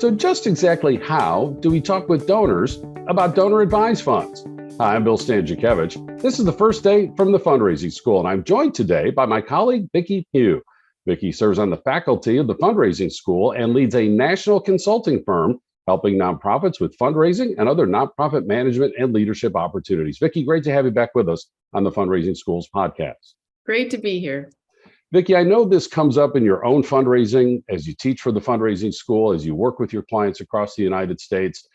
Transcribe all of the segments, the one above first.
So just exactly how do we talk with donors about donor advised funds? Hi, I'm Bill Stanczykiewicz. This is the first day from the fundraising school, and I'm joined today by my colleague, Vicki Pugh. Vicki serves on the faculty of the fundraising school and leads a national consulting firm helping nonprofits with fundraising and other nonprofit management and leadership opportunities. Vicki, great to have you back with us on the Fundraising Schools podcast. Great to be here. Vicki, I know this comes up in your own fundraising as you teach for the fundraising school, as you work with your clients across the United States.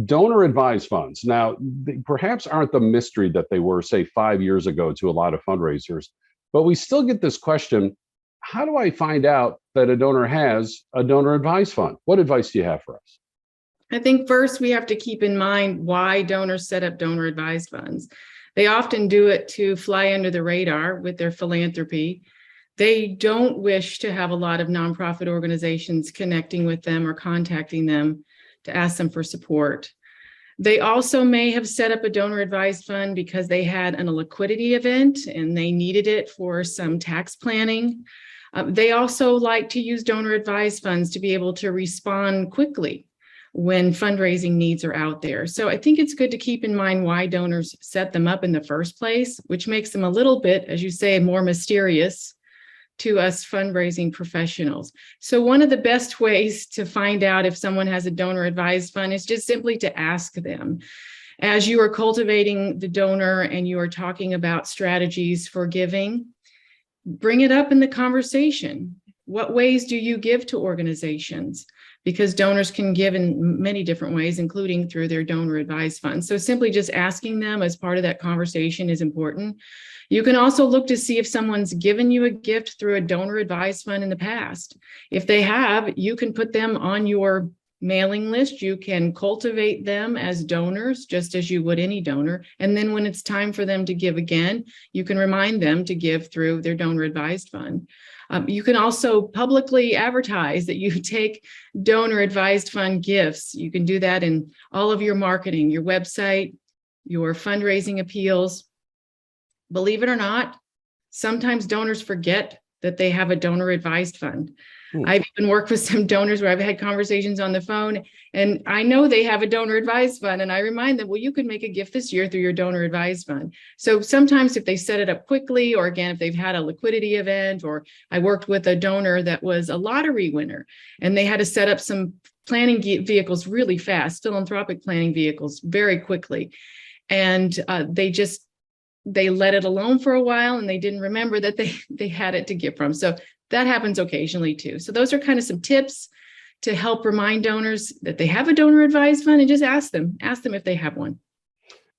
Donor advised funds. Now, they perhaps aren't the mystery that they were, say, 5 years ago to a lot of fundraisers, but we still get this question: how do I find out that a donor has a donor advised fund? What advice do you have for us? I think first we have to keep in mind why donors set up donor advised funds. They often do it to fly under the radar with their philanthropy. They don't wish to have a lot of nonprofit organizations connecting with them or contacting them to ask them for support. They also may have set up a donor advised fund because they had a liquidity event and they needed it for some tax planning. They also like to use donor advised funds to be able to respond quickly when fundraising needs are out there. So I think it's good to keep in mind why donors set them up in the first place, which makes them a little bit, as you say, more mysterious to us fundraising professionals. So one of the best ways to find out if someone has a donor advised fund is just simply to ask them. As you are cultivating the donor and you are talking about strategies for giving, bring it up in the conversation. What ways do you give to organizations? Because donors can give in many different ways, including through their donor advised funds. So simply just asking them as part of that conversation is important. You can also look to see if someone's given you a gift through a donor advised fund in the past. If they have, you can put them on your mailing list. You can cultivate them as donors, just as you would any donor. And then when it's time for them to give again, you can remind them to give through their donor advised fund. You can also publicly advertise that you take donor advised fund gifts. You can do that in all of your marketing, your website, your fundraising appeals. Believe it or not, sometimes donors forget that they have a donor advised fund. I've even worked with some donors where I've had conversations on the phone and I know they have a donor advised fund, and I remind them, well, you could make a gift this year through your donor advised fund. So sometimes if they set it up quickly, or again, if they've had a liquidity event, or I worked with a donor that was a lottery winner and they had to set up some planning vehicles really fast, philanthropic planning vehicles very quickly. And they let it alone for a while and they didn't remember that they had it to give from. So that happens occasionally too. So those are kind of some tips to help remind donors that they have a donor advised fund, and just ask them if they have one.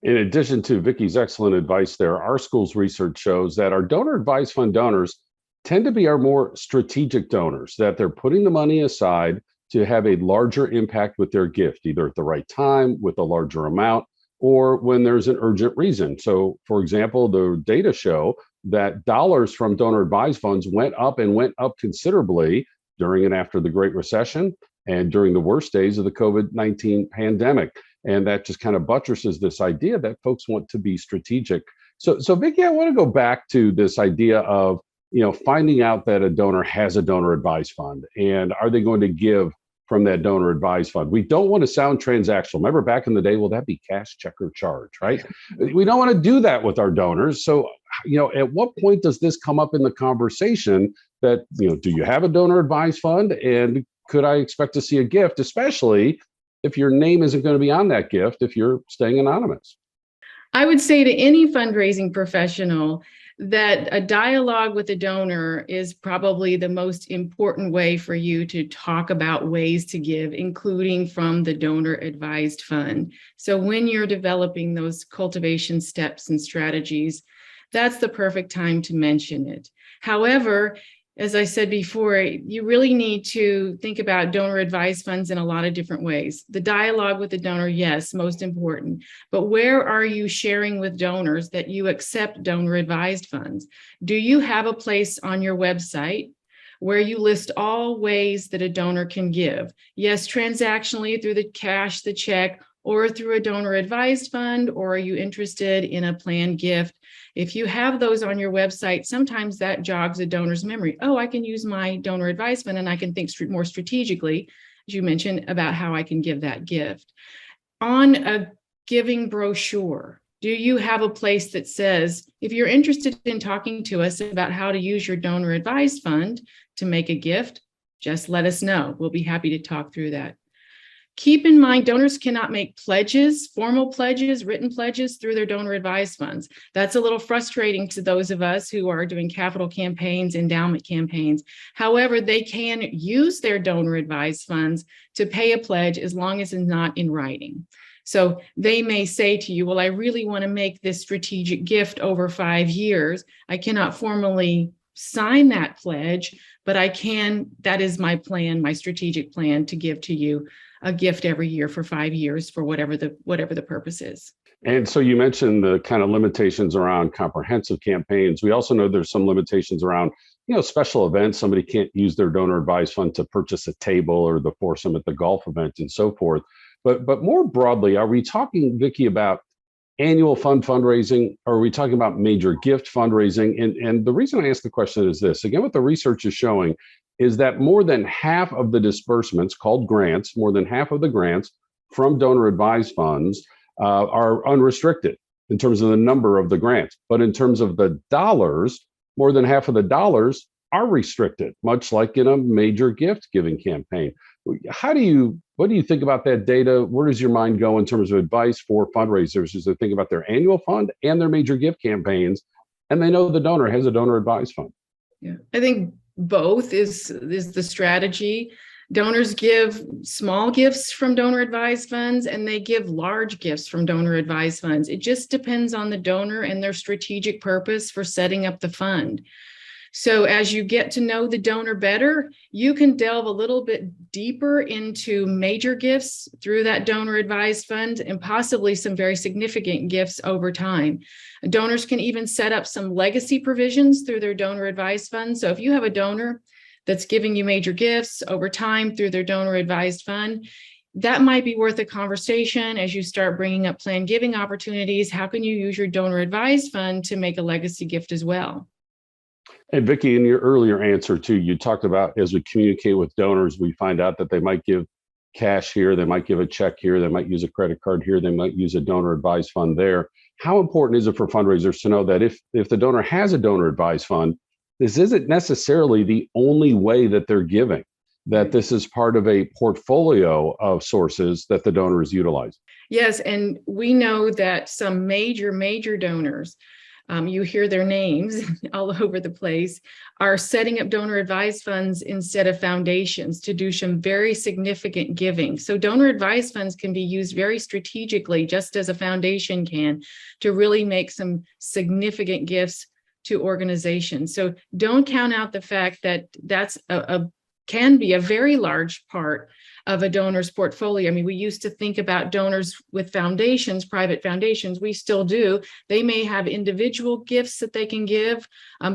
In addition to Vicki's excellent advice there, our school's research shows that our donor advised fund donors tend to be our more strategic donors, that they're putting the money aside to have a larger impact with their gift, either at the right time, with a larger amount, or when there's an urgent reason. So, for example, the data show that dollars from donor advised funds went up considerably during and after the Great Recession and during the worst days of the COVID-19 pandemic. And that just kind of buttresses this idea that folks want to be strategic. So Vicki, I want to go back to this idea of, finding out that a donor has a donor advised fund, and are they going to give from that donor advised fund. We don't want to sound transactional. Remember back in the day, well, that'd be cash, check, or charge, right? We don't want to do that with our donors. So, at what point does this come up in the conversation that, do you have a donor advised fund? And could I expect to see a gift, especially if your name isn't going to be on that gift, if you're staying anonymous? I would say to any fundraising professional that a dialogue with a donor is probably the most important way for you to talk about ways to give, including from the donor advised fund. So when you're developing those cultivation steps and strategies, that's the perfect time to mention it. However, as I said before, you really need to think about donor advised funds in a lot of different ways. The dialogue with the donor, yes, most important. But where are you sharing with donors that you accept donor advised funds? Do you have a place on your website where you list all ways that a donor can give? Yes, transactionally through the cash, the check, or through a donor advised fund, or are you interested in a planned gift? If you have those on your website, sometimes that jogs a donor's memory. Oh, I can use my donor advised fund and I can think more strategically as you mentioned, about how I can give that gift. On a giving brochure, do you have a place that says, if you're interested in talking to us about how to use your donor advised fund to make a gift, just let us know. We'll be happy to talk through that. Keep in mind, donors cannot make pledges, formal pledges, written pledges through their donor advised funds. That's a little frustrating to those of us who are doing capital campaigns, endowment campaigns. However, they can use their donor advised funds to pay a pledge as long as it's not in writing. So they may say to you, well, I really want to make this strategic gift over 5 years. I cannot formally sign that pledge, but I can, that is my plan, my strategic plan to give to you a gift every year for 5 years for whatever the purpose is. And so you mentioned the kind of limitations around comprehensive campaigns. We also know there's some limitations around, special events. Somebody can't use their donor advised fund to purchase a table or the foursome at the golf event and so forth. But more broadly, are we talking, Vicki, about annual fundraising? Or are we talking about major gift fundraising? And the reason I ask the question is this. Again, what the research is showing is that more than half of the disbursements, called grants, more than half of the grants from donor advised funds are unrestricted in terms of the number of the grants. But in terms of the dollars, more than half of the dollars are restricted, much like in a major gift giving campaign. What do you think about that data? Where does your mind go in terms of advice for fundraisers as they think about their annual fund and their major gift campaigns, and they know the donor has a donor advised fund? Yeah, I think both is the strategy. Donors give small gifts from donor advised funds, and they give large gifts from donor advised funds. It just depends on the donor and their strategic purpose for setting up the fund. So as you get to know the donor better, you can delve a little bit deeper into major gifts through that donor advised fund and possibly some very significant gifts over time. Donors can even set up some legacy provisions through their donor advised fund. So if you have a donor that's giving you major gifts over time through their donor advised fund, that might be worth a conversation as you start bringing up planned giving opportunities. How can you use your donor advised fund to make a legacy gift as well? And Vicki, in your earlier answer too, you talked about as we communicate with donors, we find out that they might give cash here, they might give a check here, they might use a credit card here, they might use a donor advised fund there. How important is it for fundraisers to know that if the donor has a donor advised fund, this isn't necessarily the only way that they're giving, that this is part of a portfolio of sources that the donor is utilizing? Yes, and we know that some major donors, you hear their names all over the place, are setting up donor advised funds instead of foundations to do some very significant giving. So donor advised funds can be used very strategically, just as a foundation can, to really make some significant gifts to organizations. So don't count out the fact that that's can be a very large part of a donor's portfolio. I mean, we used to think about donors with foundations, private foundations. We still do. They may have individual gifts that they can give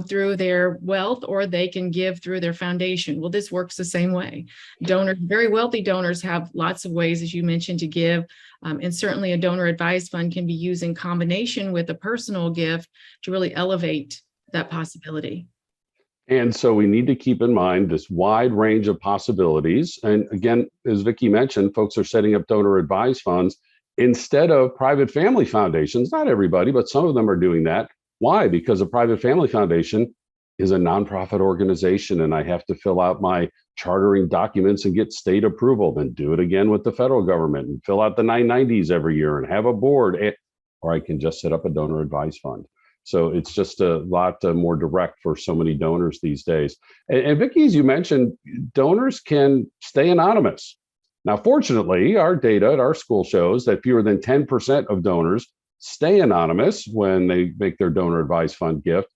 through their wealth, or they can give through their foundation. Well, this works the same way. Donors, very wealthy donors, have lots of ways, as you mentioned, to give. And certainly a donor advised fund can be used in combination with a personal gift to really elevate that possibility. And so we need to keep in mind this wide range of possibilities. And again, as Vicki mentioned, folks are setting up donor advised funds instead of private family foundations. Not everybody, but some of them are doing that. Why? Because a private family foundation is a nonprofit organization, and I have to fill out my chartering documents and get state approval, then do it again with the federal government and fill out the 990s every year and have a board. Or I can just set up a donor advised fund. So it's just a lot more direct for so many donors these days. And Vicki, as you mentioned, donors can stay anonymous. Now, fortunately, our data at our school shows that fewer than 10% of donors stay anonymous when they make their donor advised fund gift.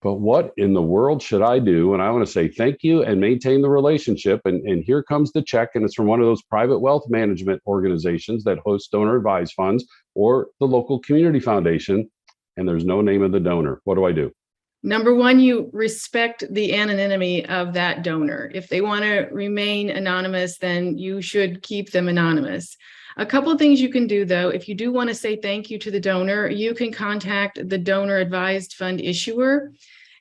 But what in the world should I do? And I want to say thank you and maintain the relationship. And here comes the check, and it's from one of those private wealth management organizations that host donor advised funds or the local community foundation. And there's no name of the donor. What do I do? Number one, you respect the anonymity of that donor. If they want to remain anonymous, then you should keep them anonymous. A couple of things you can do, though. If you do want to say thank you to the donor, you can contact the donor advised fund issuer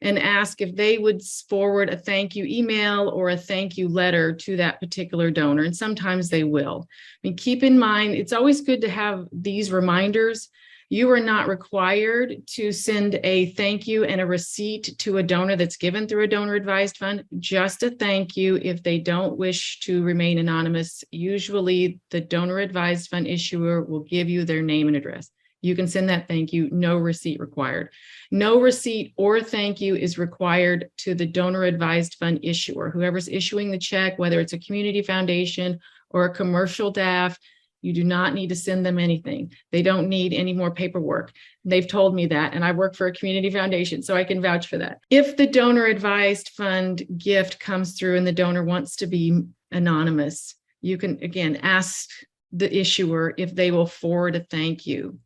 and ask if they would forward a thank you email or a thank you letter to that particular donor. And sometimes they will. I mean, keep in mind, it's always good to have these reminders. You are not required to send a thank you and a receipt to a donor that's given through a donor advised fund, just a thank you if they don't wish to remain anonymous. Usually the donor advised fund issuer will give you their name and address. You can send that thank you, no receipt required. No receipt or thank you is required to the donor advised fund issuer. Whoever's issuing the check, whether it's a community foundation or a commercial DAF, you do not need to send them anything. They don't need any more paperwork. They've told me that, and I work for a community foundation, so I can vouch for that. If the donor advised fund gift comes through and the donor wants to be anonymous, you can, again, ask the issuer if they will forward a thank you.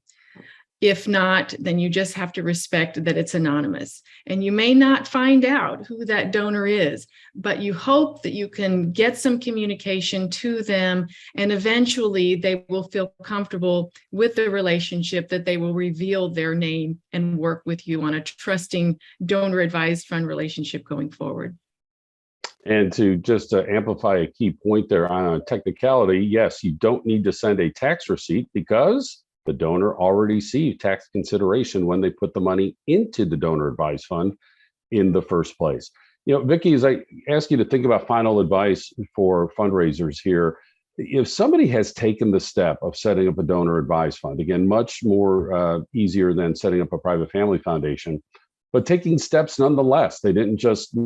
If not, then you just have to respect that it's anonymous. And you may not find out who that donor is, but you hope that you can get some communication to them, and eventually they will feel comfortable with the relationship, that they will reveal their name and work with you on a trusting donor advised fund relationship going forward. And to just amplify a key point there on a technicality, yes, you don't need to send a tax receipt because the donor already received tax consideration when they put the money into the donor advised fund in the first place. You know, Vicki, as I ask you to think about final advice for fundraisers here, if somebody has taken the step of setting up a donor advised fund, again, much more easier than setting up a private family foundation, but taking steps nonetheless, they didn't just,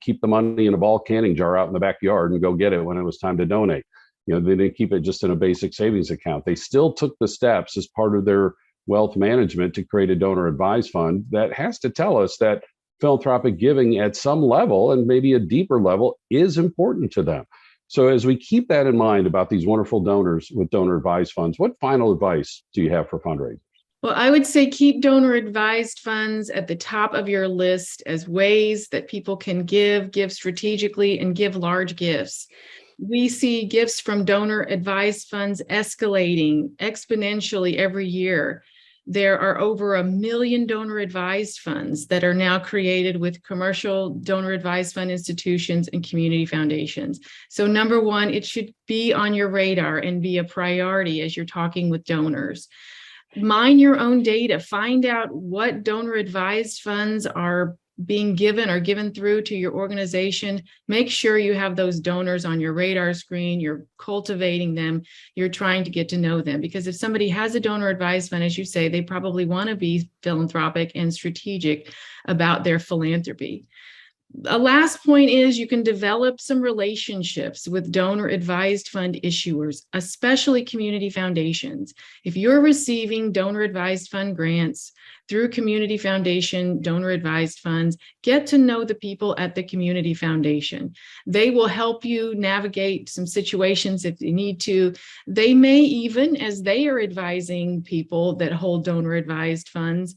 keep the money in a ball canning jar out in the backyard and go get it when it was time to donate. They didn't keep it just in a basic savings account. They still took the steps as part of their wealth management to create a donor advised fund that has to tell us that philanthropic giving at some level, and maybe a deeper level, is important to them. So as we keep that in mind about these wonderful donors with donor advised funds, what final advice do you have for fundraisers? Well, I would say keep donor advised funds at the top of your list as ways that people can give strategically, and give large gifts. We see gifts from donor advised funds escalating exponentially every year. There are over 1 million donor advised funds that are now created with commercial donor advised fund institutions and community foundations. So number one, it should be on your radar and be a priority as you're talking with donors. Mine your own data, find out what donor advised funds are being given or given through to your organization. Make sure you have those donors on your radar screen, you're cultivating them, you're trying to get to know them. Because if somebody has a donor advised fund, as you say, they probably want to be philanthropic and strategic about their philanthropy. A last point is you can develop some relationships with donor advised fund issuers, especially community foundations. If you're receiving donor advised fund grants through community foundation, donor advised funds, get to know the people at the community foundation. They will help you navigate some situations if you need to. They may even, as they are advising people that hold donor advised funds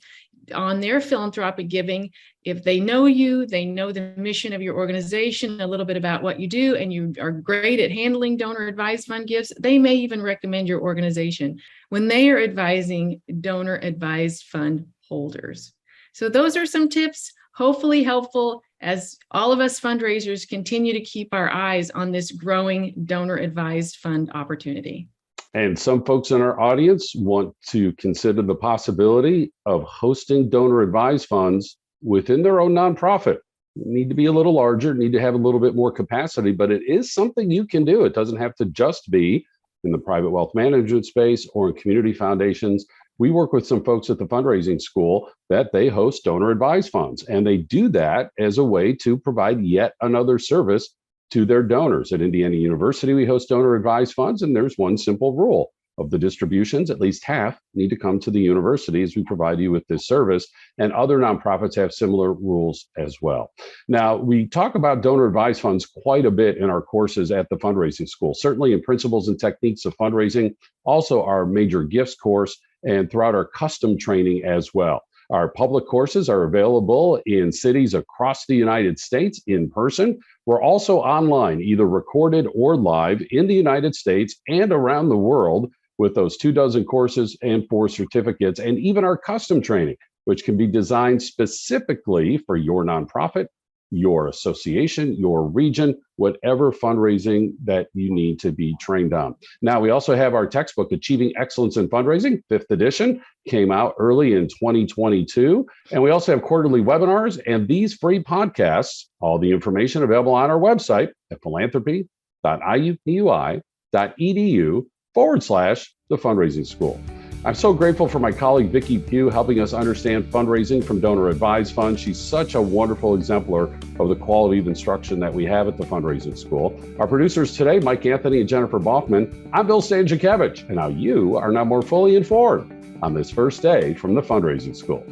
on their philanthropic giving, if they know you, they know the mission of your organization, a little bit about what you do, and you are great at handling donor advised fund gifts, they may even recommend your organization when they are advising donor advised fund holders. So those are some tips, hopefully helpful as all of us fundraisers continue to keep our eyes on this growing donor advised fund opportunity. And some folks in our audience want to consider the possibility of hosting donor advised funds within their own nonprofit. Need to be a little larger, need to have a little bit more capacity, but it is something you can do. It doesn't have to just be in the private wealth management space or in community foundations. We work with some folks at the fundraising school that they host donor advised funds, and they do that as a way to provide yet another service to their donors. At Indiana University, we host donor advised funds, and there's one simple rule. Of the distributions, at least half need to come to the university as we provide you with this service, and other nonprofits have similar rules as well. Now, we talk about donor advised funds quite a bit in our courses at the fundraising school, certainly in principles and techniques of fundraising, also our major gifts course, and throughout our custom training as well. Our public courses are available in cities across the United States in person. We're also online, either recorded or live in the United States and around the world, with those 24 courses and 4 certificates, and even our custom training which can be designed specifically for your nonprofit, your association, your region, whatever fundraising that you need to be trained on. Now, we also have our textbook, Achieving Excellence in Fundraising, 5th edition, came out early in 2022. And we also have quarterly webinars and these free podcasts, all the information available on our website at philanthropy.iupui.edu/the fundraising school. I'm so grateful for my colleague, Vicki Pugh, helping us understand fundraising from donor advised funds. She's such a wonderful exemplar of the quality of instruction that we have at the fundraising school. Our producers today, Mike Anthony and Jennifer Baughman. I'm Bill Stanczykiewicz, and now you are now more fully informed on this first day from the fundraising school.